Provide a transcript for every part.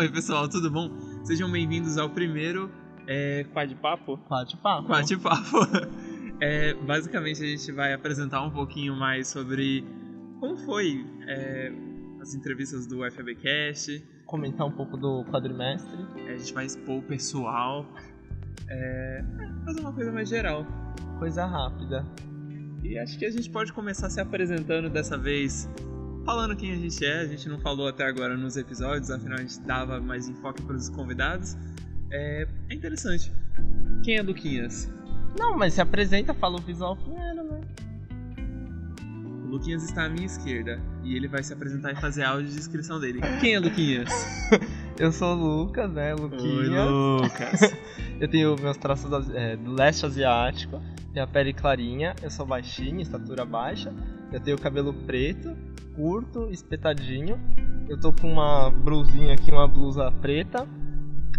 Oi pessoal, tudo bom? Sejam bem-vindos ao primeiro Quadpapo. Basicamente a gente vai apresentar um pouquinho mais sobre como foi as entrevistas do UFABcast. Comentar um pouco do quadrimestre. A gente vai expor o pessoal, fazer uma coisa mais geral. Coisa rápida. E acho que a gente pode começar se apresentando dessa vez, falando quem a gente não falou até agora nos episódios, afinal a gente dava mais enfoque para os convidados. É interessante. Quem é Luquinhas? Não, mas se apresenta, fala o visual primeiro, né? O Luquinhas está à minha esquerda e ele vai se apresentar e fazer a audiodescrição dele. Quem é Luquinhas? Eu sou o Lucas, né? Luquinhas. Oi, Lucas. Eu tenho meus traços do leste asiático, tenho a pele clarinha, eu sou baixinho, estatura baixa, eu tenho cabelo preto, curto, espetadinho, eu tô com uma blusinha aqui, uma blusa preta,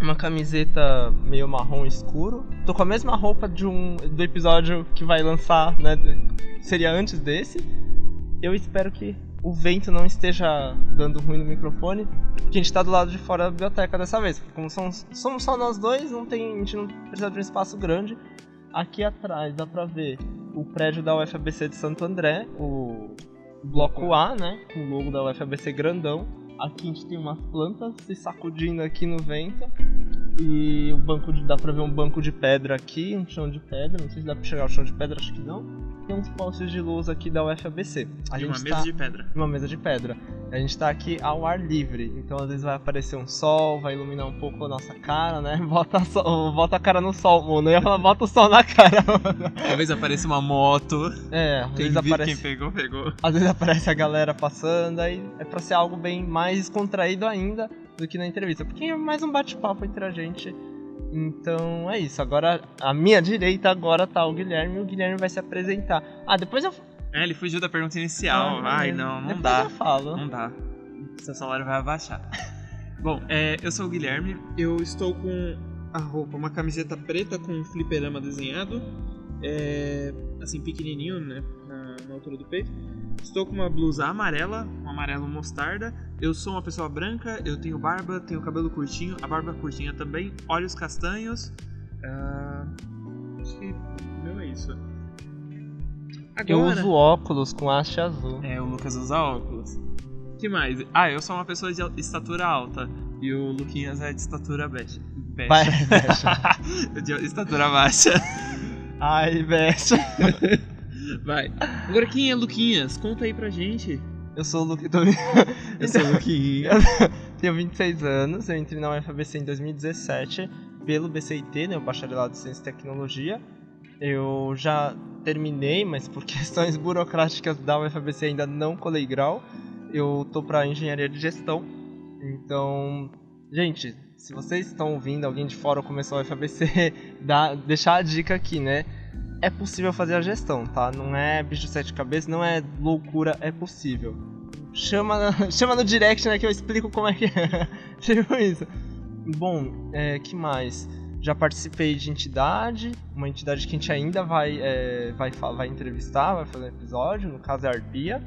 uma camiseta meio marrom escuro, tô com a mesma roupa do episódio que vai lançar, né, seria antes desse. Eu espero que o vento não esteja dando ruim no microfone, porque a gente tá do lado de fora da biblioteca dessa vez, porque como somos só nós dois, a gente não precisa de um espaço grande. Aqui atrás dá pra ver o prédio da UFABC de Santo André, o bloco A, né, com o logo da UFABC grandão. Aqui a gente tem umas plantas se sacudindo aqui no vento. E dá pra ver um banco de pedra aqui, um chão de pedra, não sei se dá pra chegar ao chão de pedra, acho que não. Tem uns postes de luz aqui da UFABC. Mesa de pedra. Uma mesa de pedra. A gente tá aqui ao ar livre, então às vezes vai aparecer um sol, vai iluminar um pouco a nossa cara, né? Bota a cara no sol, mano. Eu ia falar, bota o sol na cara, mano. Talvez apareça uma moto. Quem pegou. Às vezes aparece a galera passando, aí é pra ser algo bem mais descontraído ainda do que na entrevista, porque é mais um bate-papo entre a gente. Então é isso, agora à minha direita agora tá o Guilherme, e o Guilherme vai se apresentar. Depois eu... ele fugiu da pergunta inicial. Não depois dá. Eu falo. Não dá. Seu salário vai abaixar. Bom, eu sou o Guilherme, eu estou com a roupa, uma camiseta preta com um fliperama desenhado, assim pequenininho, né, na altura do peito. Estou com uma blusa amarela, um amarelo mostarda. Eu sou uma pessoa branca, eu tenho barba, tenho cabelo curtinho, a barba curtinha também, olhos castanhos. Acho que é isso. Agora, eu uso óculos com haste azul. O Lucas usa óculos. O que mais? Eu sou uma pessoa de estatura alta e o Luquinhas é de estatura baixa. De estatura baixa. Ai, baixa. Vai. Agora quem é Luquinhas? Conta aí pra gente. Eu sou o Luquinhas. Eu sou o Luquinhas. Tenho 26 anos, eu entrei na UFABC em 2017 pelo BCIT, né, o Bacharelado de Ciência e Tecnologia. Eu já terminei, mas por questões burocráticas da UFABC ainda não colei grau. Eu tô pra Engenharia de Gestão. Então, gente, se vocês estão ouvindo, alguém de fora começou a UFABC, deixar a dica aqui, né? É possível fazer a gestão, tá? Não é bicho de sete cabeças, não é loucura, é possível. Chama no direct, né, que eu explico como é que é. Tipo isso. Bom, que mais? Já participei de uma entidade que a gente ainda vai entrevistar, vai fazer um episódio, no caso é a Arpia.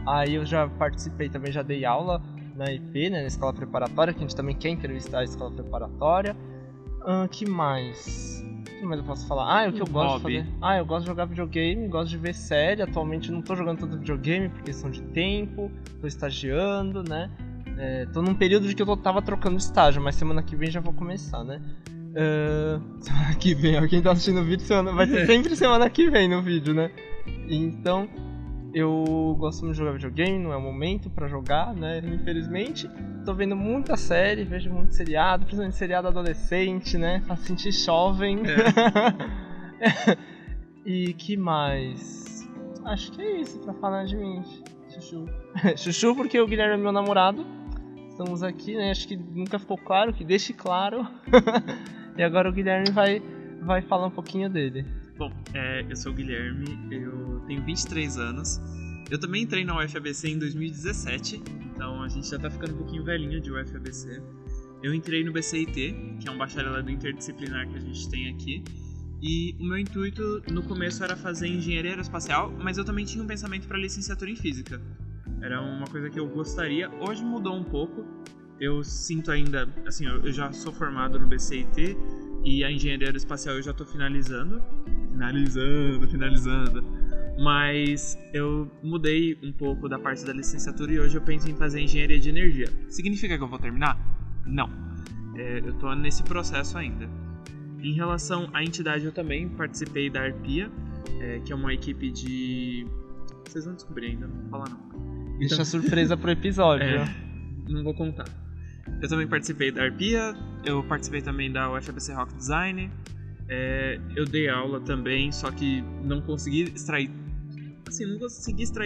Aí eu já participei também, já dei aula na IP, né, na escola preparatória, que a gente também quer entrevistar a escola preparatória. Que mais? O que mais eu posso falar? O que eu gosto de fazer? Eu gosto de jogar videogame, gosto de ver série. Atualmente eu não tô jogando tanto videogame por questão de tempo, tô estagiando, né? Tô num período de que eu tava trocando estágio, mas semana que vem já vou começar, né? Semana que vem, quem tá assistindo o vídeo vai ser sempre semana que vem no vídeo, né? Então, eu gosto muito de jogar videogame, não é o momento pra jogar, né? Infelizmente, tô vendo muita série, vejo muito seriado, principalmente seriado adolescente, né? Pra sentir jovem. E que mais? Acho que é isso pra falar de mim. Chuchu. Chuchu porque o Guilherme é meu namorado. Estamos aqui, né? Acho que nunca ficou claro, que deixe claro. E agora o Guilherme vai falar um pouquinho dele. Bom, eu sou o Guilherme, eu tenho 23 anos. Eu também entrei na UFABC em 2017, então a gente já tá ficando um pouquinho velhinho de UFABC. Eu entrei no BCIT, que é um bacharelado interdisciplinar que a gente tem aqui. E o meu intuito no começo era fazer engenharia aeroespacial, mas eu também tinha um pensamento para licenciatura em física. Era uma coisa que eu gostaria. Hoje mudou um pouco, eu sinto ainda, assim, eu já sou formado no BCIT e a engenharia aeroespacial eu já tô finalizando, mas eu mudei um pouco da parte da licenciatura e hoje eu penso em fazer engenharia de energia. Significa que eu vou terminar? Não. Eu tô nesse processo ainda. Em relação à entidade, eu também participei da Arpia, que é uma equipe de... Vocês vão descobrir ainda, não vou falar não. Deixa surpresa pro episódio. Não vou contar. Eu também participei da Arpia, eu participei também da UFABC Rock Design, eu dei aula também, só que não consegui extrair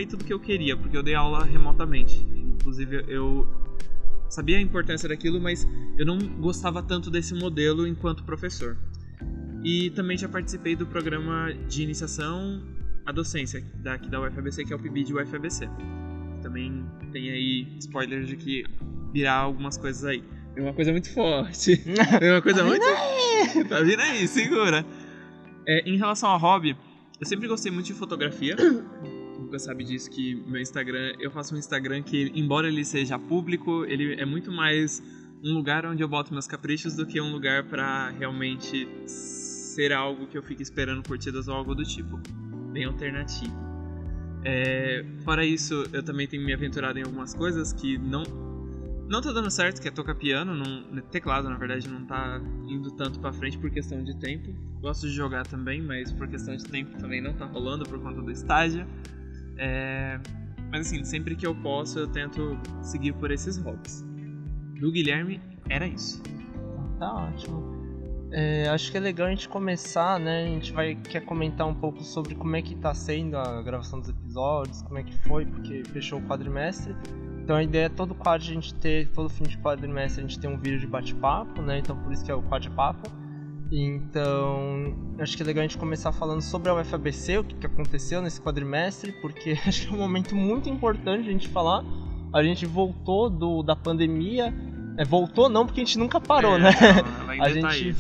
tudo que eu queria, porque eu dei aula remotamente. Inclusive, eu sabia a importância daquilo, mas eu não gostava tanto desse modelo enquanto professor. E também já participei do programa de iniciação à docência daqui da UFABC, que é o PIBID UFABC. Também tem aí spoilers de que virá algumas coisas aí. É uma coisa muito forte. É uma coisa muito... Tá vindo aí, segura. Em relação ao hobby, eu sempre gostei muito de fotografia. Nunca sabe disso, que meu Instagram... Eu faço um Instagram que, embora ele seja público, ele é muito mais um lugar onde eu boto meus caprichos do que um lugar pra realmente ser algo que eu fique esperando curtidas ou algo do tipo. Bem alternativo. Fora isso, eu também tenho me aventurado em algumas coisas que não tá dando certo, que é tocar piano, teclado na verdade não tá indo tanto pra frente por questão de tempo. Gosto de jogar também, mas por questão de tempo também não tá rolando por conta do estágio. Mas assim, sempre que eu posso eu tento seguir por esses hobbies. Do Guilherme, era isso. Tá ótimo. Acho que é legal a gente começar, né? A gente quer comentar um pouco sobre como é que tá sendo a gravação dos episódios, como é que foi, porque fechou o quadrimestre. Então a ideia é todo fim de quadrimestre a gente ter um vídeo de bate-papo, né? Então por isso que é o Quadpapo. Então acho que é legal a gente começar falando sobre a UFABC, o que aconteceu nesse quadrimestre, porque acho que é um momento muito importante a gente falar. A gente voltou da pandemia. Voltou não, porque a gente nunca parou, né? Não, a gente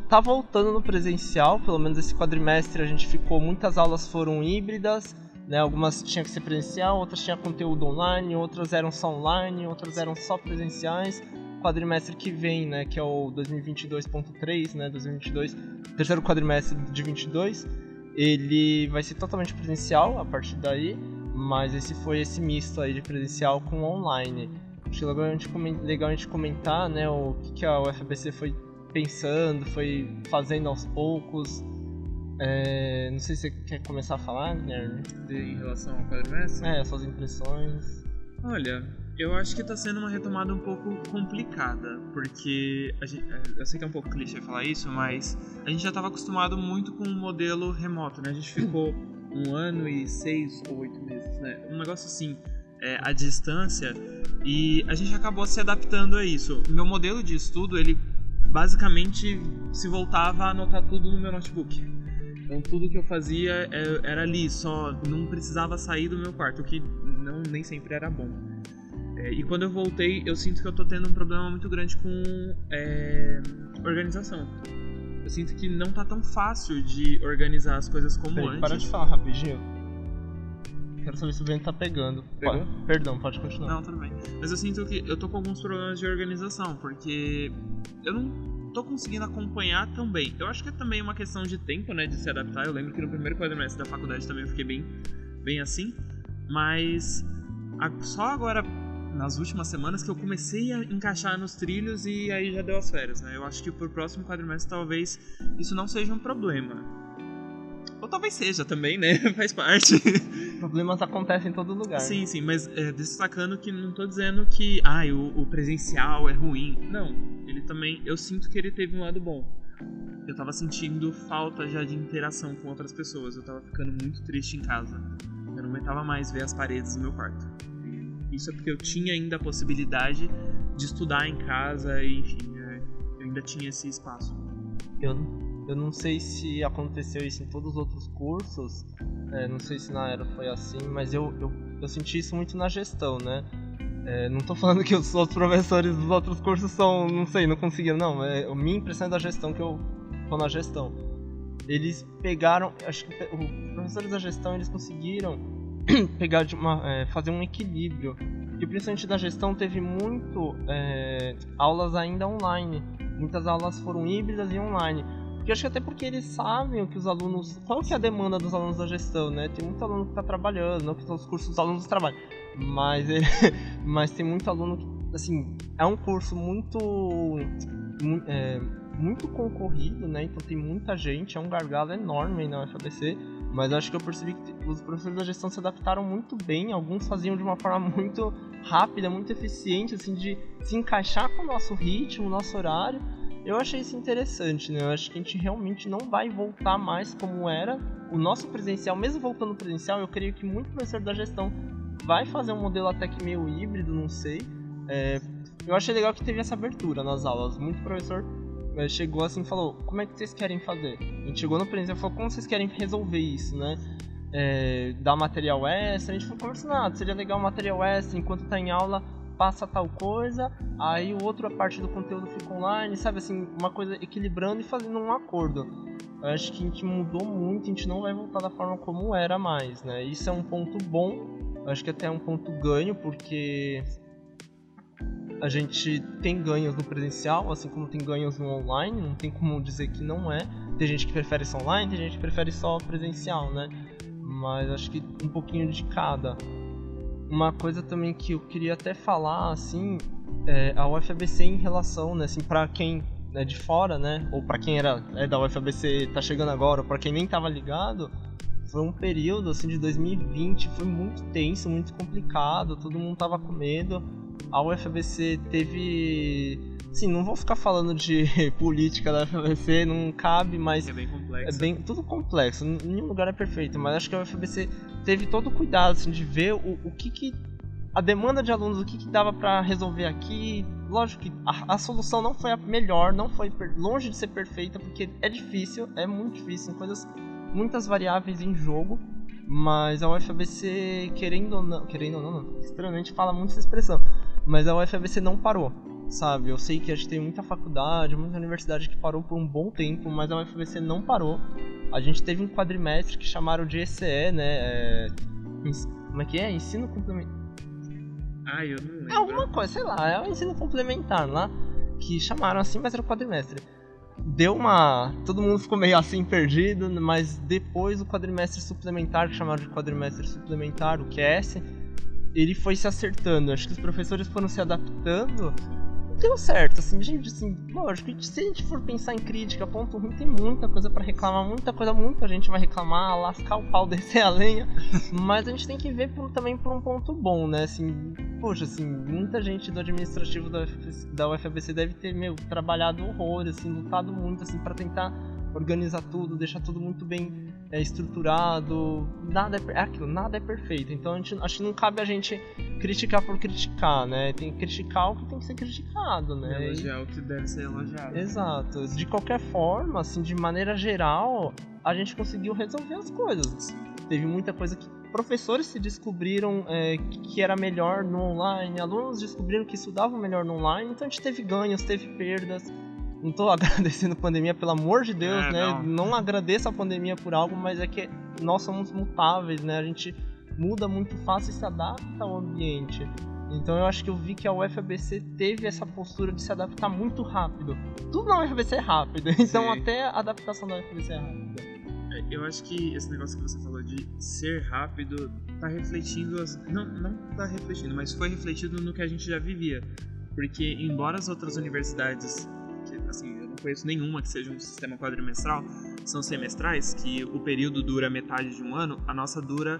tá voltando no presencial, pelo menos esse quadrimestre a gente ficou, muitas aulas foram híbridas, né? Algumas tinham que ser presencial, outras tinham conteúdo online, outras eram só online, outras eram só presenciais. Quadrimestre que vem, né, que é o 2022.3, né, 2022, terceiro quadrimestre de 22, ele vai ser totalmente presencial a partir daí, mas esse misto aí de presencial com online. Acho legal a gente comentar, né, o que a UFABC foi pensando, foi fazendo aos poucos. Não sei se você quer começar a falar, Guilherme. Em relação ao quadrimestre? Suas impressões. Olha, eu acho que tá sendo uma retomada um pouco complicada, porque eu sei que é um pouco clichê falar isso, mas a gente já estava acostumado muito com o modelo remoto, né? A gente ficou 1 ano e 6 ou 8 meses, né? Um negócio assim, à distância, e a gente acabou se adaptando a isso. O meu modelo de estudo, ele basicamente se voltava a anotar tudo no meu notebook. Então tudo que eu fazia era ali, só não precisava sair do meu quarto, o que nem sempre era bom. E quando eu voltei, eu sinto que eu tô tendo um problema muito grande com organização. Eu sinto que não tá tão fácil de organizar as coisas como antes. Para de falar rapidinho. Quero saber se o vento tá pegando. Pegou? Perdão, pode continuar. Não, tudo bem. Mas eu sinto que eu tô com alguns problemas de organização, porque eu não tô conseguindo acompanhar tão bem. Eu acho que é também uma questão de tempo, né, de se adaptar. Eu lembro que no primeiro quadrimestre da faculdade também eu fiquei bem assim. Mas só agora, nas últimas semanas, que eu comecei a encaixar nos trilhos e aí já deu as férias, né? Eu acho que pro próximo quadrimestre talvez isso não seja um problema. Ou talvez seja também, né? Faz parte. Problemas acontecem em todo lugar. Sim, sim, mas destacando que não tô dizendo que o presencial é ruim. Não, ele também, eu sinto que ele teve um lado bom. Eu tava sentindo falta já de interação com outras pessoas. Eu tava ficando muito triste em casa. Eu não aguentava mais ver as paredes do meu quarto. Isso é porque eu tinha ainda a possibilidade de estudar em casa e, enfim, eu ainda tinha esse espaço. Eu não sei se aconteceu isso em todos os outros cursos, não sei se na Aero foi assim, mas eu senti isso muito na gestão, né? Não tô falando que os outros professores dos outros cursos são, não sei, não conseguiram, não. A minha impressão é da gestão, que eu tô na gestão. Eles pegaram, acho que os professores da gestão, eles conseguiram pegar fazer um equilíbrio que principalmente da gestão teve muito aulas ainda online. Muitas aulas foram híbridas e online. Porque eu acho que até porque eles sabem o que os alunos... Qual que é a demanda dos alunos da gestão, né? Tem muito aluno que está trabalhando, não que todos os cursos dos alunos trabalham. Mas tem muito aluno que, assim, é um curso muito concorrido, né? Então tem muita gente, é um gargalo enorme aí na UFABC. Mas acho que eu percebi que os professores da gestão se adaptaram muito bem. Alguns faziam de uma forma muito rápida, muito eficiente, assim, de se encaixar com o nosso ritmo, nosso horário. Eu achei isso interessante, né? Eu acho que a gente realmente não vai voltar mais como era o nosso presencial. Mesmo voltando presencial, eu creio que muito professor da gestão vai fazer um modelo até que meio híbrido, não sei. Eu achei legal que teve essa abertura nas aulas. Muito professor chegou assim e falou, como é que vocês querem fazer? A gente chegou no presencial e falou, como vocês querem resolver isso, né? Dar material extra, a gente foi conversando, seria legal material extra, enquanto tá em aula, passa tal coisa, aí a outra parte do conteúdo fica online, sabe, assim, uma coisa equilibrando e fazendo um acordo. Eu acho que a gente mudou muito, a gente não vai voltar da forma como era mais, né? Isso é um ponto bom, eu acho que até é um ponto ganho, porque a gente tem ganhos no presencial, assim como tem ganhos no online, não tem como dizer que não é. Tem gente que prefere só online, tem gente que prefere só presencial, né? Mas acho que um pouquinho de cada. Uma coisa também que eu queria até falar, assim, a UFABC em relação, né, assim, pra quem é de fora, né, ou pra quem é da UFABC, tá chegando agora, ou pra quem nem tava ligado, foi um período, assim, de 2020, foi muito tenso, muito complicado, todo mundo tava com medo. A UFABC teve... Sim, não vou ficar falando de política da UFABC, não cabe, mas... É bem complexo. Tudo complexo, nenhum lugar é perfeito, mas acho que a UFABC teve todo o cuidado, assim, de ver o que a demanda de alunos, o que dava pra resolver aqui. Lógico que a solução não foi a melhor, não foi longe de ser perfeita, porque é difícil, é muito difícil, muitas variáveis em jogo, mas a UFABC, querendo ou não, estranhamente fala muito essa expressão, mas a UFABC não parou, sabe? Eu sei que a gente tem muita faculdade, muita universidade que parou por um bom tempo, mas a UFABC não parou. A gente teve um quadrimestre que chamaram de ECE, né? Como é que é? Ensino complementar. Eu não lembro. É alguma coisa, sei lá, é o ensino complementar lá, que chamaram assim, mas era o quadrimestre. Todo mundo ficou meio assim perdido, mas depois o quadrimestre suplementar, que chamaram de quadrimestre suplementar, o QS, ele foi se acertando. Acho que os professores foram se adaptando. Deu certo, assim, gente, assim, lógico, se a gente for pensar em crítica, ponto ruim, tem muita coisa pra reclamar, muita gente vai reclamar, lascar o pau, descer a lenha, mas a gente tem que ver também por um ponto bom, né, assim, poxa, assim, muita gente do administrativo da UFABC deve ter, trabalhado horror, assim, lutado muito, assim, pra tentar organizar tudo, deixar tudo muito bem estruturado, nada é perfeito, então acho que não cabe a gente criticar por criticar, né, tem que criticar o que tem que ser criticado, né, elogiar o que deve ser elogiado. Exato, de qualquer forma, assim, de maneira geral, a gente conseguiu resolver as coisas, teve muita coisa que professores se descobriram que era melhor no online, alunos descobriram que estudavam melhor no online, então a gente teve ganhos, teve perdas. Não tô agradecendo a pandemia, pelo amor de Deus, né? Não agradeço a pandemia por algo, mas é que nós somos mutáveis, né? A gente muda muito fácil e se adapta ao ambiente. Então eu acho que eu vi que a UFABC teve essa postura de se adaptar muito rápido. Tudo na UFABC é rápido, então Sim. Até a adaptação da UFABC é rápida. Eu acho que esse negócio que você falou de ser rápido tá refletindo... Não tá refletindo, mas foi refletido no que a gente já vivia. Porque embora as outras universidades... Assim, eu não conheço nenhuma que seja um sistema quadrimestral, são semestrais, que o período dura metade de um ano, a nossa dura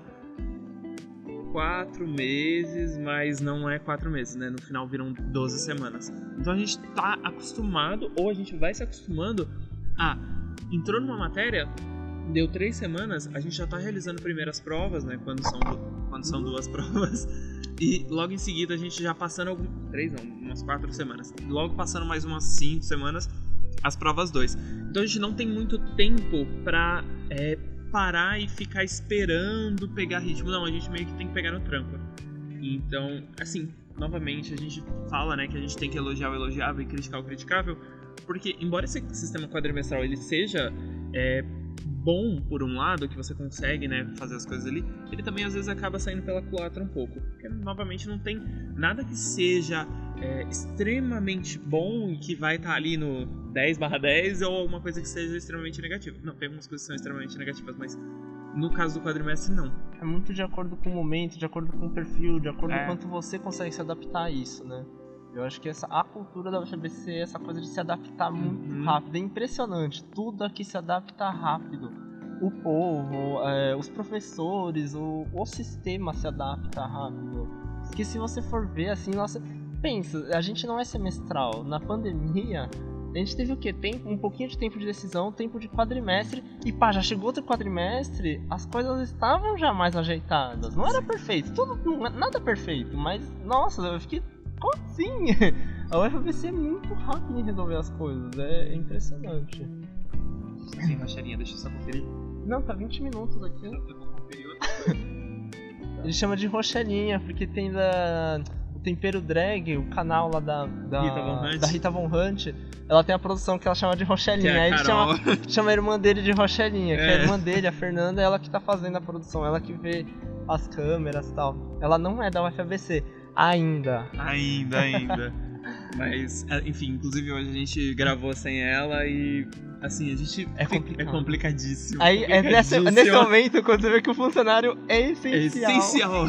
4 meses, mas não é 4 meses, né? No final viram 12 semanas. Então a gente tá acostumado, ou a gente vai se acostumando a... Entrou numa matéria, deu 3 semanas, a gente já tá realizando primeiras provas, né? Quando são 2 provas. E logo em seguida a gente já passando umas 4 semanas. Logo passando mais umas 5 semanas, as provas 2. Então a gente não tem muito tempo pra parar e ficar esperando pegar ritmo. Não, a gente meio que tem que pegar no tranco. Então, assim, novamente a gente fala, né, que a gente tem que elogiar o elogiável e criticar o criticável. Porque embora esse sistema quadrimestral ele seja bom por um lado, que você consegue, né, fazer as coisas ali, ele também às vezes acaba saindo pela culatra um pouco. Porque, novamente, não tem nada que seja extremamente bom e que vai estar ali no 10/10 ou alguma coisa que seja extremamente negativa. Não, tem algumas coisas que são extremamente negativas, mas no caso do quadrimestre, não. É muito de acordo com o momento, de acordo com o perfil, de acordo com quanto você consegue se adaptar a isso, né? Eu acho que a cultura da UFABC é essa coisa de se adaptar muito rápido. É impressionante. Tudo aqui se adapta rápido. O povo, os professores, o sistema se adapta rápido. Porque se você for ver, assim, nossa... Pensa, a gente não é semestral. Na pandemia, a gente teve o quê? Um pouquinho de tempo de decisão, tempo de quadrimestre. E pá, já chegou outro quadrimestre, as coisas estavam já mais ajeitadas. Não era perfeito, nada perfeito. Mas, nossa, eu fiquei... Como assim? A UFABC é muito rápida em resolver as coisas, é impressionante. Tem rocheirinha, deixa eu só conferir. Não, tá 20 minutos aqui. Eu vou conferir outra coisa. Ele chama de rochelinha, porque tem o Tempero Drag, o canal lá da Rita Von Hunt. Ela tem a produção que ela chama de rochelinha. Que é aí ele chama a irmã dele de rochelinha, que é a irmã dele, a Fernanda, ela que tá fazendo a produção, ela que vê as câmeras e tal. Ela não é da UFABC. Ainda. Mas, enfim, inclusive hoje a gente gravou sem ela e, assim, a gente... É complicadíssimo. Aí, nesse momento, quando você vê que o funcionário é essencial. É essencial.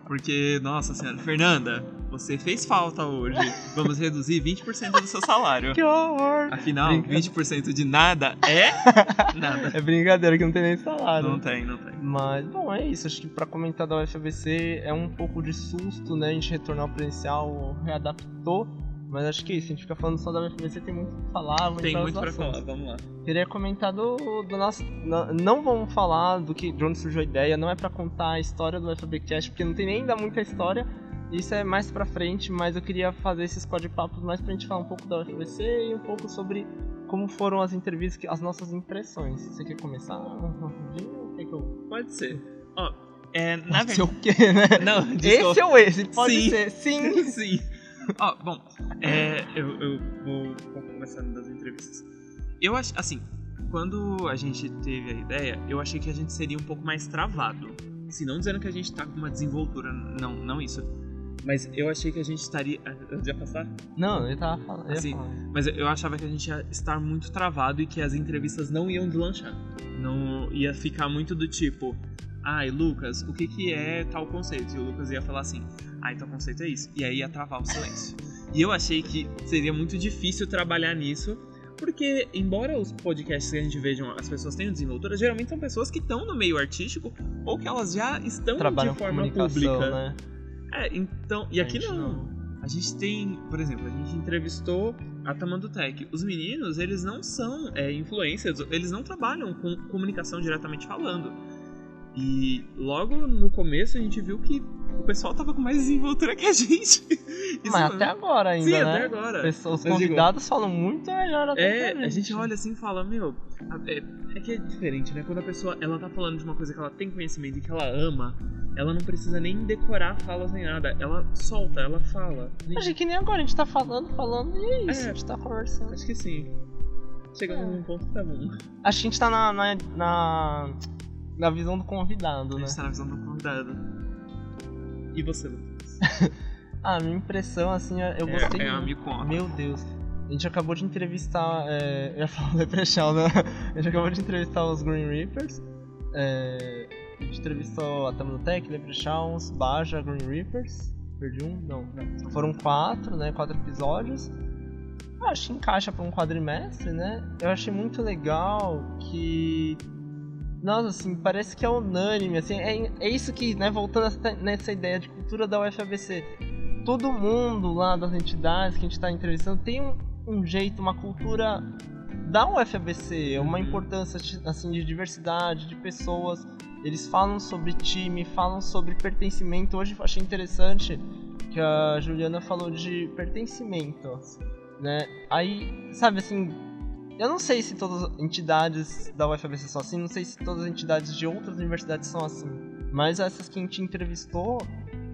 Porque, nossa senhora, Fernanda, você fez falta hoje. Vamos reduzir 20% do seu salário. Que horror. Afinal, 20% de nada é nada. É brincadeira que não tem nem salário. Não tem. Mas, bom, é isso. Acho que pra comentar da UFABC é um pouco de susto, né? A gente retornar ao presencial, readaptou. Mas acho que é isso, a gente fica falando só da UFABC, tem muito pra falar. Tem muito pra falar, vamos lá. Queria comentar do nosso... Não vamos falar de onde surgiu a ideia, não é pra contar a história do UFABcast, porque não tem nem ainda muita história. Isso é mais pra frente, mas eu queria fazer esses quadripapos mais pra gente falar um pouco da UFABC e um pouco sobre como foram as entrevistas, as nossas impressões. Você quer começar? Pode ser. Ó, pode ser o quê, né? Não, esse ou esse? Pode ser, sim. Ó, bom, eu vou começando das entrevistas. Eu acho, assim, quando a gente teve a ideia, eu achei que a gente seria um pouco mais travado. Assim, não dizendo que a gente tá com uma desenvoltura, não isso. Mas eu achei que a gente estaria... Eu ia passar? Não, ele tava falando. Assim, mas eu achava que a gente ia estar muito travado e que as entrevistas não iam deslanchar. Não ia ficar muito do tipo... Ai, Lucas, o que é tal conceito? E o Lucas ia falar assim, tal conceito é isso. E aí ia travar o silêncio. E eu achei que seria muito difícil trabalhar nisso, porque embora os podcasts que a gente veja as pessoas tenham desenvoltura, geralmente são pessoas que estão no meio artístico ou que elas já estão de forma pública. Né? Então, e aqui não. A gente tem, por exemplo, a gente entrevistou a Tamanduá Tech. Os meninos, eles não são influencers, eles não trabalham com comunicação diretamente falando. E logo no começo a gente viu que o pessoal tava com mais desenvoltura que a gente. Mas até agora ainda, sim, né? Até agora. Os convidados falam muito melhor até que a gente olha assim e fala, é que é diferente, né? Quando a pessoa, ela tá falando de uma coisa que ela tem conhecimento e que ela ama, ela não precisa nem decorar falas nem nada. Ela solta, ela fala. Acho que nem agora, a gente tá falando e é isso, a gente tá conversando. Acho que sim. Chegamos num ponto que tá bom. Acho que a gente tá na visão do convidado, né? A gente tá na visão do convidado. E você, Lucas? A minha impressão, assim, eu gostei muito. Me conta. Meu Deus. A gente acabou de entrevistar... eu ia falar o Leprechaun, né? A gente acabou de entrevistar os Green Reapers. A gente entrevistou a Tamanduá Tech, Leprechauns, Baja, Green Reapers. Perdi um? Não. Foram 4, né? 4 episódios. Eu acho que encaixa pra um quadrimestre, né? Eu achei muito legal que... Nossa, assim, parece que é unânime, assim, é isso que, né, voltando nessa ideia de cultura da UFABC, todo mundo lá das entidades que a gente está entrevistando tem um jeito, uma cultura da UFABC, uma importância, assim, de diversidade, de pessoas, eles falam sobre time, falam sobre pertencimento. Hoje eu achei interessante que a Juliana falou de pertencimento, né, aí, sabe, assim... Eu não sei se todas as entidades da UFABC são assim, não sei se todas as entidades de outras universidades são assim. Mas essas que a gente entrevistou,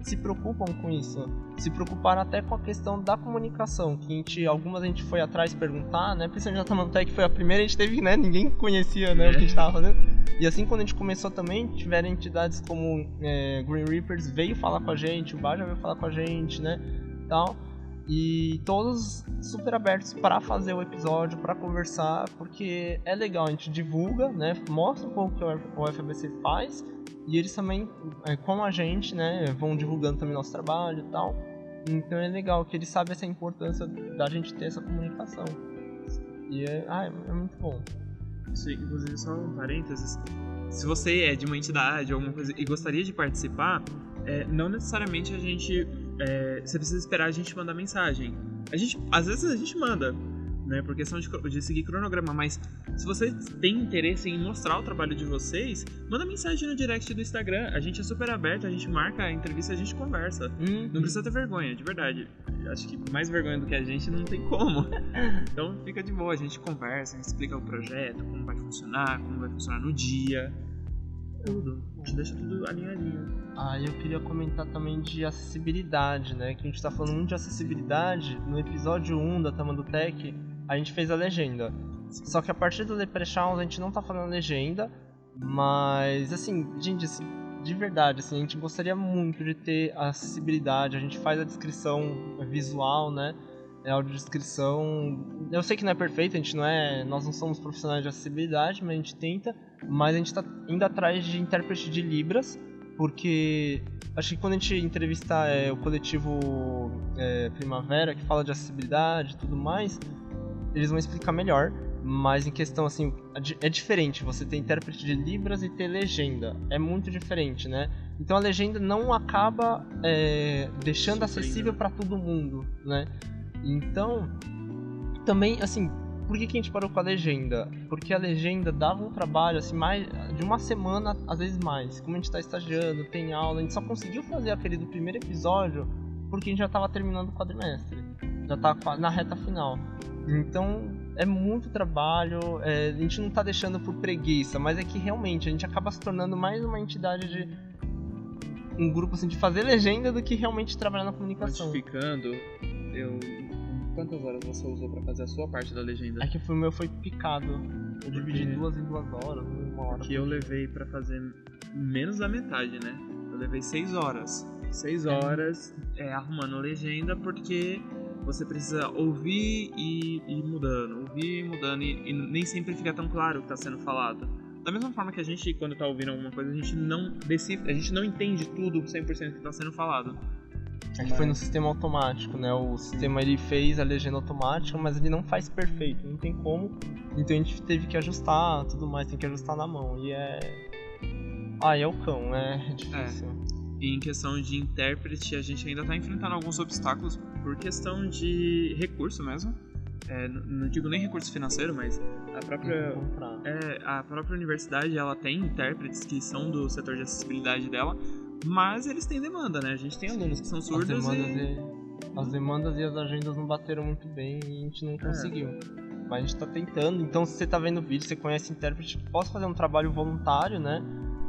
se preocupam com isso. Se preocuparam até com a questão da comunicação, que algumas a gente foi atrás perguntar, né? Principalmente a Tamandutek foi a primeira, a gente teve, né? Ninguém conhecia, né, o que a gente tava fazendo. E assim, quando a gente começou também, tiveram entidades como Green Reapers veio falar com a gente, o Baja veio falar com a gente, né? Tal. E todos super abertos para fazer o episódio, para conversar, porque é legal, a gente divulga, né? Mostra um pouco o que o FABC faz, e eles também, como a gente, né, vão divulgando também nosso trabalho e tal. Então é legal que eles sabem essa importância da gente ter essa comunicação. E é muito bom. Isso, inclusive, só um parênteses. Se você é de uma entidade ou alguma coisa e gostaria de participar, não necessariamente você precisa esperar a gente mandar mensagem. Às vezes a gente manda, né, por questão de seguir cronograma, mas se você tem interesse em mostrar o trabalho de vocês, manda mensagem no direct do Instagram. A gente é super aberto, a gente marca a entrevista, a gente conversa. Não precisa ter vergonha, de verdade. Acho que mais vergonha do que a gente não tem como. Então fica de boa, a gente conversa, a gente explica o projeto, como vai funcionar no dia. Tudo. A gente deixa tudo alinhadinho. Eu queria comentar também de acessibilidade, né? Que a gente tá falando muito de acessibilidade. No episódio 1 da Tamandutek, a gente fez a legenda. Só que a partir do Leprechauns a gente não tá falando legenda. Mas, assim, gente, de verdade, assim, a gente gostaria muito de ter acessibilidade. A gente faz a descrição visual, né? A audiodescrição. Eu sei que não é perfeito, nós não somos profissionais de acessibilidade, mas a gente tenta. Mas a gente tá indo atrás de intérprete de Libras, porque acho que quando a gente entrevistar o coletivo Primavera, que fala de acessibilidade e tudo mais, eles vão explicar melhor. Mas em questão, assim, é diferente você ter intérprete de Libras e ter legenda. É muito diferente, né? Então a legenda não acaba deixando acessível para todo mundo, né? Então, também, assim, por que a gente parou com a legenda? Porque a legenda dava um trabalho, assim, mais de uma semana, às vezes mais. Como a gente tá estagiando, tem aula, a gente só conseguiu fazer aquele do primeiro episódio porque a gente já tava terminando o quadrimestre. Já tava na reta final. Então, é muito trabalho, a gente não tá deixando por preguiça, mas é que realmente a gente acaba se tornando mais uma entidade de um grupo, assim, de fazer legenda do que realmente trabalhar na comunicação. Quantificando, quantas horas você usou pra fazer a sua parte da legenda? É que o meu foi picado. Eu dividi 2 em 2 horas, 1 hora. Que eu levei pra fazer menos da metade, né? Eu levei 6 horas. 6 horas arrumando a legenda, porque você precisa ouvir e ir mudando, e nem sempre fica tão claro o que tá sendo falado. Da mesma forma que a gente, quando tá ouvindo alguma coisa, a gente não decifra, a gente não entende tudo 100% que tá sendo falado. É que foi no sistema automático, né? O sistema ele fez a legenda automática, mas ele não faz perfeito, não tem como. Então a gente teve que ajustar, tudo mais, tem que ajustar na mão. E é o cão, é difícil. E em questão de intérprete, a gente ainda tá enfrentando alguns obstáculos por questão de recurso mesmo. Não digo nem recurso financeiro, mas a própria universidade, ela tem intérpretes que são do setor de acessibilidade dela. Mas eles têm demanda, né? A gente tem alunos que são surdos As demandas e as agendas não bateram muito bem e a gente não conseguiu. Mas a gente tá tentando. Então, se você tá vendo o vídeo, você conhece intérprete, posso fazer um trabalho voluntário, né?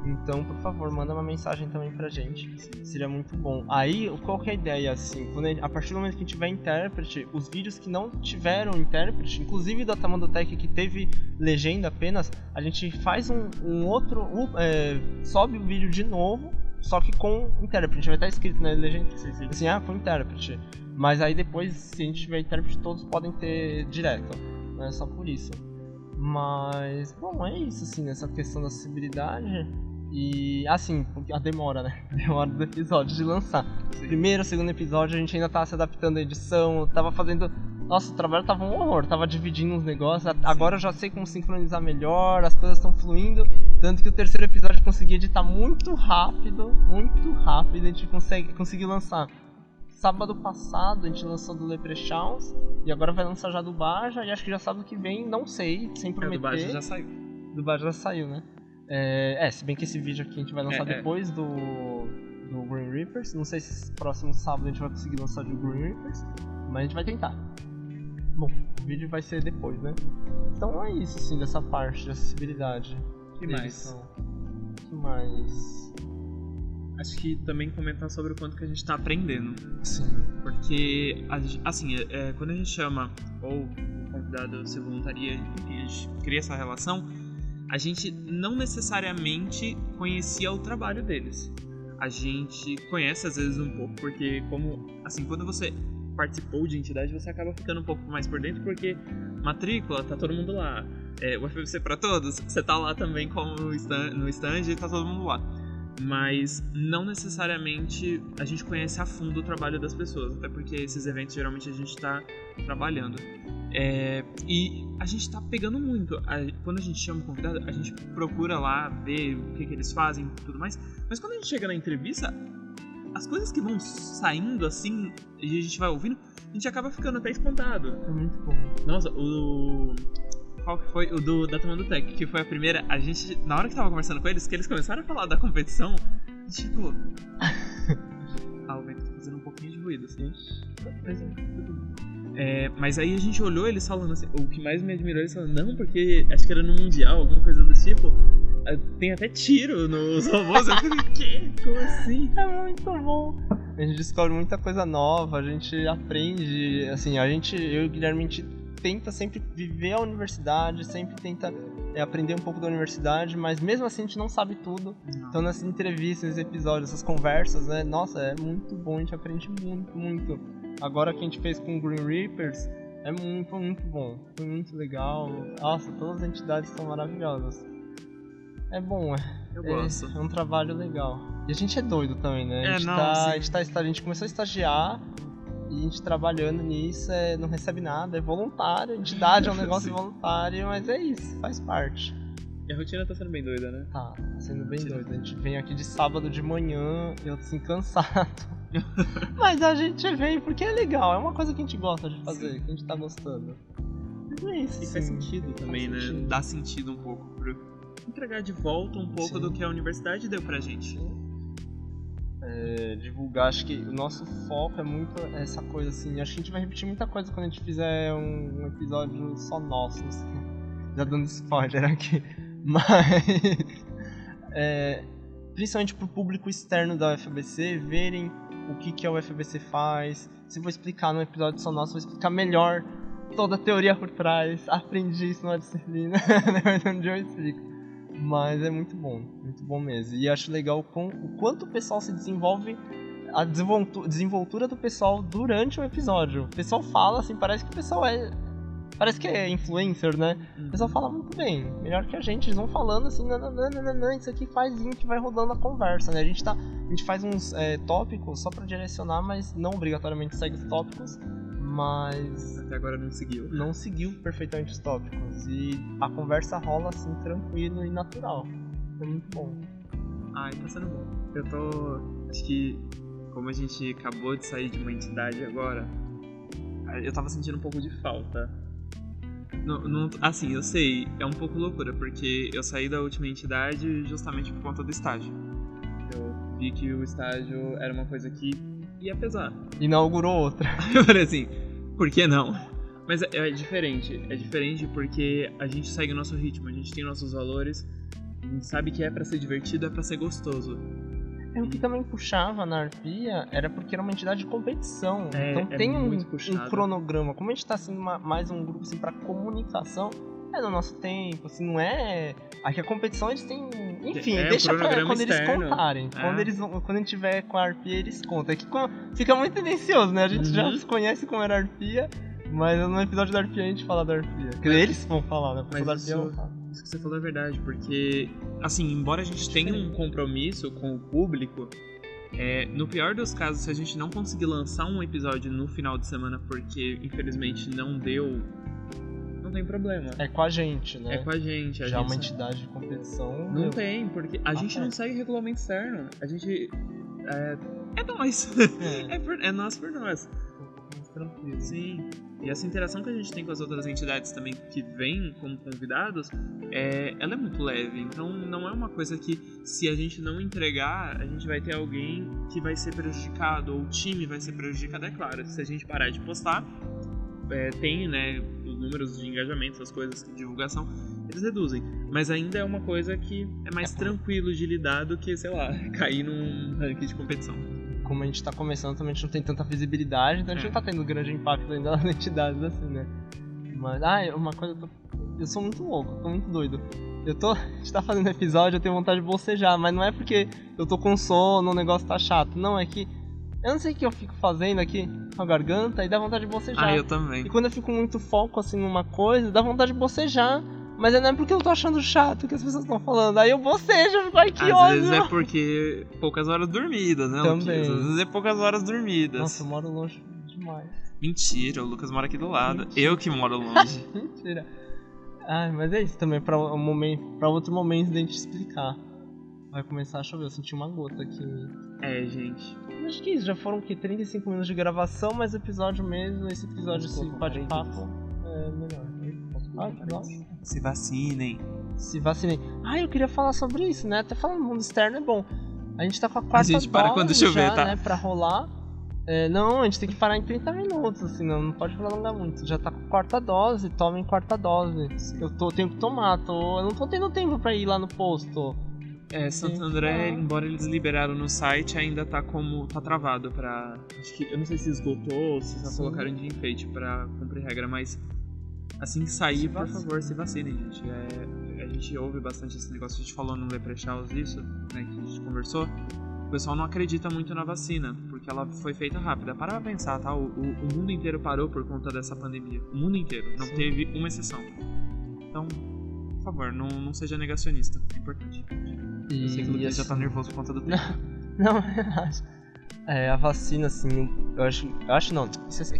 Então, por favor, manda uma mensagem também pra gente. Seria muito bom. Aí, qual que é a ideia, assim? A partir do momento que tiver intérprete, os vídeos que não tiveram intérprete, inclusive da Tamandutek que teve legenda apenas, a gente faz um outro... sobe o vídeo de novo, só que com intérprete. Vai estar escrito na legenda assim, com intérprete. Mas aí depois, se a gente tiver intérprete, todos podem ter direto. Não é só por isso. Mas, bom, é isso, assim, nessa questão da acessibilidade. E, assim, a demora, né? Demora do episódio de lançar. Primeiro, segundo episódio, a gente ainda tava se adaptando à edição, tava fazendo... Nossa, o trabalho tava um horror, tava dividindo uns negócios. Agora eu já sei como sincronizar melhor, as coisas estão fluindo. Tanto que o terceiro episódio eu consegui editar muito rápido. A gente conseguiu lançar. Sábado passado a gente lançou do Leprechauns e agora vai lançar já do Baja, e acho que já sábado que vem, não sei, sem prometer. Do Baja já saiu. Do Baja já saiu, né? Se bem que esse vídeo aqui a gente vai lançar depois do Green Reapers. Não sei se próximo sábado a gente vai conseguir lançar do Green Reapers, mas a gente vai tentar. Bom, o vídeo vai ser depois, né? Então é isso, assim, dessa parte de acessibilidade. Que mais? acho que também comentar sobre o quanto que a gente tá aprendendo. Sim. Porque, assim, quando a gente chama, ou o convidado se voluntaria, enfim, a gente cria essa relação, a gente não necessariamente conhecia o trabalho deles. A gente conhece às vezes um pouco, porque quando você participou de entidade, você acaba ficando um pouco mais por dentro, porque matrícula, tá todo mundo lá. O FBC pra todos, você tá lá também como no stand e tá todo mundo lá. Mas não necessariamente a gente conhece a fundo o trabalho das pessoas, até porque esses eventos geralmente a gente tá trabalhando. E a gente tá pegando muito. Quando a gente chama o convidado, a gente procura lá ver o que eles fazem e tudo mais. Mas quando a gente chega na entrevista, as coisas que vão saindo assim, e a gente vai ouvindo, a gente acaba ficando até espantado. É muito bom. Nossa, qual que foi? O da Tomando Tech, que foi a primeira. A gente, na hora que tava conversando com eles, que eles começaram a falar da competição, a gente ficou. O vento tá fazendo um pouquinho de ruído, assim. Mas aí a gente olhou eles falando assim, o que mais me admirou, eles falando, não, porque acho que era no Mundial, alguma coisa do tipo, tem até tiro nos robôs. Eu falei, que? Como assim? É muito bom. A gente descobre muita coisa nova, a gente aprende, assim, eu e o Guilherme, a gente tenta sempre viver a universidade, sempre tenta aprender um pouco da universidade, mas mesmo assim a gente não sabe tudo. Não. Então nessas entrevistas, nesses episódios, essas conversas, né, nossa, é muito bom, a gente aprende muito, muito. Agora que a gente fez com o Green Reapers, foi muito bom, foi muito legal. Nossa, todas as entidades são maravilhosas. É bom, eu gosto. É um trabalho legal. E a gente é doido também, né? A gente começou a estagiar e a gente trabalhando nisso, não recebe nada, é voluntário. A entidade é um negócio voluntário, mas é isso, faz parte. E a rotina tá sendo bem doida, né? Tá sendo bem doida. A gente vem aqui de sábado de manhã, eu assim, cansado. Mas a gente vem porque é legal, é uma coisa que a gente gosta de fazer, que a gente tá gostando. É isso, e faz sentido também, né? Dá sentido um pouco pra entregar de volta um pouco do que a universidade deu pra gente. Divulgar, acho que o nosso foco é muito essa coisa assim, acho que a gente vai repetir muita coisa quando a gente fizer um episódio só nosso, assim. Já dando spoiler aqui, mas principalmente pro público externo da UFABC verem o que a UFABC faz. Se eu vou explicar no episódio só nosso, vou explicar melhor toda a teoria por trás, aprendi isso na disciplina, depois um dia eu explico. Mas é muito bom mesmo. E acho legal o quanto o pessoal se desenvolve, a desenvoltura do pessoal durante o episódio. O pessoal fala assim, parece que o pessoal parece que é influencer, né? O pessoal fala muito bem, melhor que a gente. Eles vão falando assim, não, isso aqui faz que vai rodando a conversa, né? A gente faz uns tópicos só pra direcionar, mas não obrigatoriamente segue os tópicos. Mas até agora não seguiu. Não seguiu perfeitamente os tópicos. E a conversa rola assim, tranquilo e natural. É muito bom. E tá sendo bom. Acho que, como a gente acabou de sair de uma entidade agora, eu tava sentindo um pouco de falta. Assim, eu sei, é um pouco loucura, porque eu saí da última entidade justamente por conta do estágio. Eu vi que o estágio era uma coisa que ia pesar. Inaugurou outra. Eu falei assim, por que não? Mas é diferente porque a gente segue o nosso ritmo, a gente tem nossos valores, a gente sabe que é pra ser divertido, é pra ser gostoso. O que também puxava na Arpia era porque era uma entidade de competição. Então tem um cronograma. Como a gente tá assim, mais um grupo assim, pra comunicação, no nosso tempo, assim, não é. Aqui a competição eles têm. Enfim, deixa pra quando eles contarem. Quando a gente tiver com a Arpia, eles contam. É que fica muito tendencioso, né? A gente já se conhece como era a Arpia, mas no episódio da Arpia a gente fala da Arpia. Eles vão falar, né? Mas isso que você falou é verdade, porque, assim, embora a gente tenha um compromisso com o público, no pior dos casos, se a gente não conseguir lançar um episódio no final de semana porque, infelizmente, não deu, não tem problema. É com a gente, né? É com a gente. Já uma entidade de competição... Não tem, porque a gente não segue regulamento externo. A gente... É nós. É nós por nós. Tranquilo. Sim. E essa interação que a gente tem com as outras entidades também que vêm como convidados, ela é muito leve. Então não é uma coisa que, se a gente não entregar, a gente vai ter alguém que vai ser prejudicado, ou o time vai ser prejudicado. É claro, se a gente parar de postar, tem, né, os números de engajamento, essas coisas de divulgação, eles reduzem. Mas ainda é uma coisa que é mais tranquilo de lidar do que, sei lá, cair num ranking de competição. Como a gente tá começando, também a gente não tem tanta visibilidade, então a gente não tá tendo grande impacto ainda nas entidades assim, né? Mas, uma coisa, eu sou muito louco, tô muito doido. A gente tá fazendo episódio, eu tenho vontade de bocejar, mas não é porque eu tô com sono, o negócio tá chato, não, é que eu não sei o que eu fico fazendo aqui com a garganta e dá vontade de bocejar. Eu também. E quando eu fico muito foco assim numa coisa, dá vontade de bocejar. Mas não é porque eu tô achando chato que as pessoas estão falando. Aí eu bocejo, eu fico, ai que ódio. Às vezes é porque poucas horas dormidas, né, também. Lucas? Às vezes é poucas horas dormidas. Nossa, eu moro longe demais. Mentira, o Lucas mora aqui do lado. Mentira. Eu que moro longe. Mentira. Mas é isso também, pra outro momento da gente explicar. Vai começar a chover, eu senti uma gota aqui. Gente. Acho que isso, já foram 35 minutos de gravação, mas o episódio mesmo, esse episódio, esse bate-papo, é melhor. Se vacinem. Se vacinem. Eu queria falar sobre isso, né? Até falando no mundo externo é bom. A gente tá com a quarta A gente para dose quando chover, já, tá? né, pra rolar. Não, a gente tem que parar em 30 minutos, assim, não pode prolongar muito. Já tá com a quarta dose, tomem quarta dose. Eu tenho que tomar, eu não tô tendo tempo pra ir lá no posto. Santo André, embora eles liberaram no site, ainda tá travado pra... Acho que, eu não sei se esgotou ou se só colocaram de enfeite pra cumprir regra, mas assim que sair, por favor, se vacinem, gente. A gente ouve bastante esse negócio, a gente falou no Leprechaus isso, né, que a gente conversou. O pessoal não acredita muito na vacina, porque ela foi feita rápida. Para pra pensar, tá? O mundo inteiro parou por conta dessa pandemia. O mundo inteiro, não teve uma exceção. Então, por favor, não seja negacionista, é importante. Eu sei que o Lucas já tá nervoso por conta do tempo. Não, relaxa. A vacina, assim,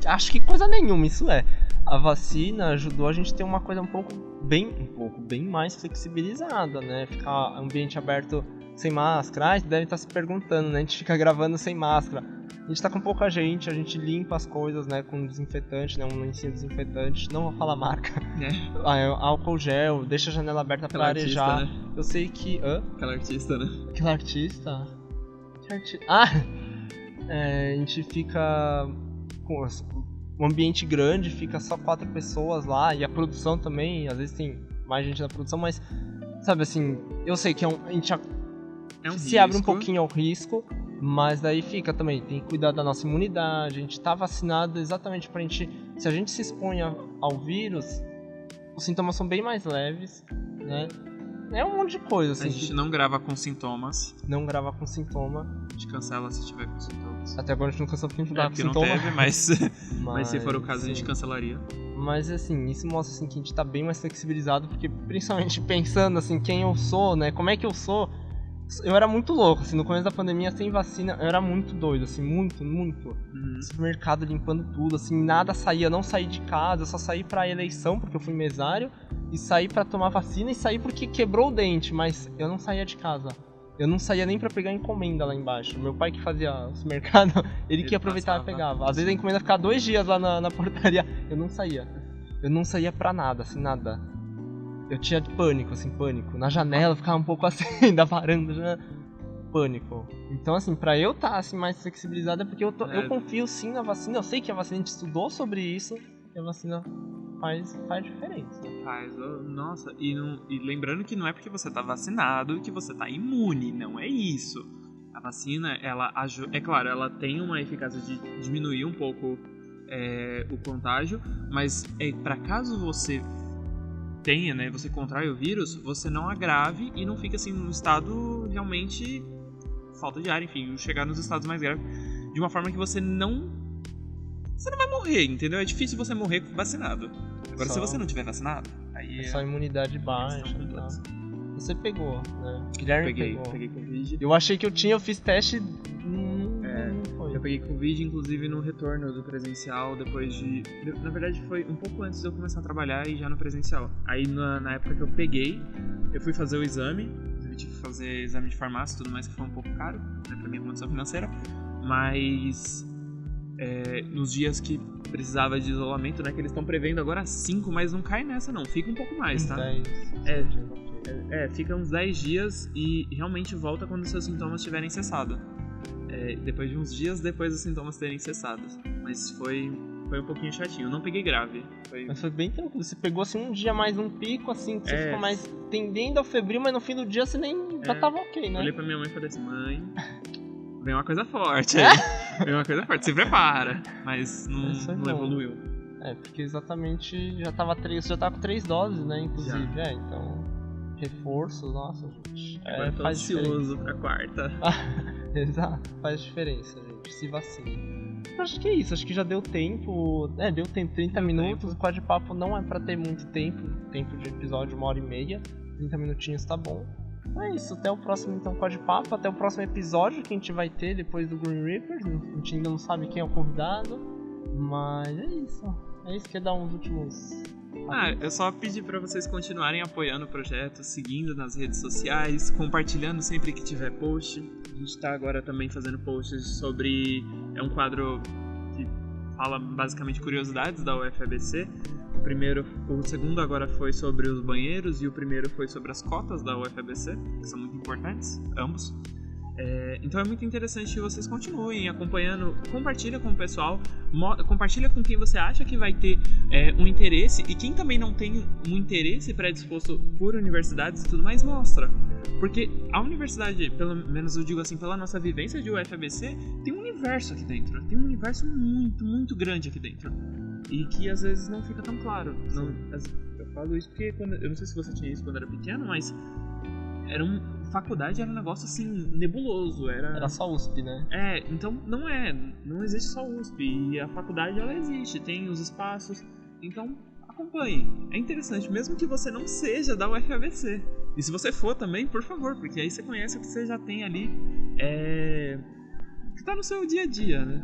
acho que coisa nenhuma isso é. A vacina ajudou a gente a ter uma coisa um pouco bem mais flexibilizada, né? Ficar ambiente aberto sem máscara. Devem estar se perguntando, né? A gente fica gravando sem máscara. A gente tá com pouca gente, a gente limpa as coisas, né? Com desinfetante, né? Um lencinho desinfetante. Não vou falar marca. Álcool gel, deixa a janela aberta pra arejar. Artista, né? Eu sei que... Aquela artista, né? Aquela artista? A gente fica com um ambiente grande, fica só 4 pessoas lá, e a produção também, às vezes tem mais gente na produção, mas, sabe assim, eu sei que a gente se abre um pouquinho ao risco, mas daí fica também, tem que cuidar da nossa imunidade, a gente tá vacinado exatamente pra gente, se a gente se expõe ao vírus, os sintomas são bem mais leves, né? É um monte de coisa, assim. A gente não grava com sintomas. Não grava com sintoma. A gente cancela se tiver com sintomas. Até agora a gente não cancelou porque a gente não tava com sintoma. Não teve, mas se for o caso, sim, a gente cancelaria. Mas assim, isso mostra assim, que a gente tá bem mais flexibilizado, porque principalmente pensando assim, quem eu sou, né? Como é que eu sou? Eu era muito louco, assim, no começo da pandemia, sem vacina, eu era muito doido, assim, muito. Supermercado limpando tudo, assim, nada saía, eu não saí de casa, eu só saí pra eleição, porque eu fui mesário, e saí pra tomar vacina, e saí porque quebrou o dente, mas eu não saía de casa. Eu não saía nem pra pegar encomenda lá embaixo. Meu pai que fazia o supermercado, ele que aproveitava e pegava. Às vezes a encomenda ficava 2 dias lá na portaria, eu não saía. Eu não saía pra nada, assim, nada. Eu tinha pânico. Na janela, eu ficava um pouco assim, da varanda, já... Pânico. Então, assim, pra eu estar assim, mais flexibilizado é porque eu confio sim na vacina. Eu sei que a vacina, a gente estudou sobre isso, e a vacina faz diferença. Nossa, e lembrando que não é porque você tá vacinado que você tá imune, não é isso. A vacina, ela ajuda, é claro, ela tem uma eficácia de diminuir um pouco o contágio, mas pra caso você tenha, né, você contrai o vírus, você não agrave e não fica assim num estado realmente falta de ar, enfim, chegar nos estados mais graves de uma forma que você não vai morrer, entendeu? É difícil você morrer vacinado. Agora, se você não tiver vacinado, aí só imunidade baixa. Tá. Você pegou, né? Guilherme peguei Covid. Eu achei que eu fiz teste. Eu peguei Covid, inclusive, no retorno do presencial, depois de... Na verdade, foi um pouco antes de eu começar a trabalhar e já no presencial. Aí, na época que eu peguei, eu fui fazer o exame. Eu tive que fazer exame de farmácia e tudo mais, que foi um pouco caro, né, pra minha condição financeira. Mas... nos dias que precisava de isolamento, né, que eles estão prevendo agora 5, mas não cai nessa não, fica um pouco mais, tá? 10. Fica uns 10 dias e realmente volta quando os seus sintomas tiverem cessado. Depois de uns dias depois dos sintomas terem cessado. Mas foi foi um pouquinho chatinho. Eu não peguei grave. Mas foi bem tranquilo. Você pegou assim um dia mais um pico, assim, que você ficou mais tendendo ao febril, mas no fim do dia você nem já tava ok, né? Eu olhei pra minha mãe e falei assim, mãe, vem uma coisa forte aí. Vem uma coisa forte, se prepara. Mas não evoluiu. Porque exatamente já tava com 3 doses, né, inclusive. Então, reforço, nossa, gente. Agora eu tô ansioso pra quarta. Exato, faz diferença, gente. Se vacine. Eu acho que é isso, acho que já deu tempo. Deu tempo, 30 minutos. O Quadpapo não é pra ter muito tempo. Tempo de episódio, 1h30. 30 minutinhos tá bom. É isso, até o próximo então Quadpapo. Até o próximo episódio que a gente vai ter depois do Green Reapers. A gente ainda não sabe quem é o convidado. Mas é isso. É isso que é dar uns últimos. Eu só pedi pra vocês continuarem apoiando o projeto, seguindo nas redes sociais, compartilhando sempre que tiver post. A gente tá agora também fazendo posts sobre... É um quadro que fala basicamente curiosidades da UFABC. O segundo agora foi sobre os banheiros e o primeiro foi sobre as cotas da UFABC, que são muito importantes, ambos. Então é muito interessante que vocês continuem acompanhando, compartilha com o pessoal, compartilha com quem você acha que vai ter um interesse, e quem também não tem um interesse predisposto por universidades e tudo mais, mostra. Porque a universidade, pelo menos eu digo assim, pela nossa vivência de UFABC, tem um universo aqui dentro, tem um universo muito, muito grande aqui dentro, e que às vezes não fica tão claro. Eu falo isso porque, eu não sei se você tinha isso quando era pequeno, mas faculdade era um negócio assim, nebuloso. Era só USP, né? Então não existe só USP. E a faculdade, ela existe, tem os espaços. Então acompanhe. É interessante, mesmo que você não seja da UFABC. E se você for também, por favor, porque aí você conhece o que você já tem ali, que tá no seu dia a dia, né?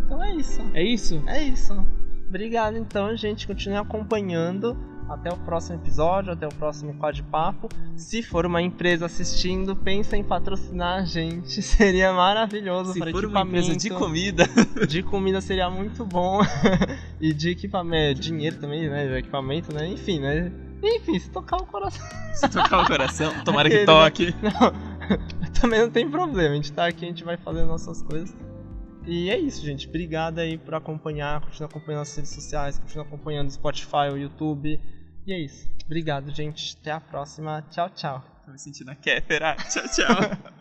Então é isso. É isso? É isso. Obrigado então, gente. Continue acompanhando. Até o próximo episódio, até o próximo Quadpapo. Se for uma empresa assistindo, pensa em patrocinar a gente. Seria maravilhoso. Se para for uma empresa de comida. De comida seria muito bom. E de equipamento, dinheiro também, né? De equipamento, né? Enfim, né? Enfim, se tocar o coração. Se tocar o coração, tomara que toque. Não, também não tem problema. A gente tá aqui, a gente vai fazendo nossas coisas. E é isso, gente. Obrigado aí por acompanhar. Continua acompanhando as redes sociais. Continua acompanhando o Spotify, o YouTube. E é isso. Obrigado, gente. Até a próxima. Tchau, tchau. Tô me sentindo a Kéfera. Tchau, tchau.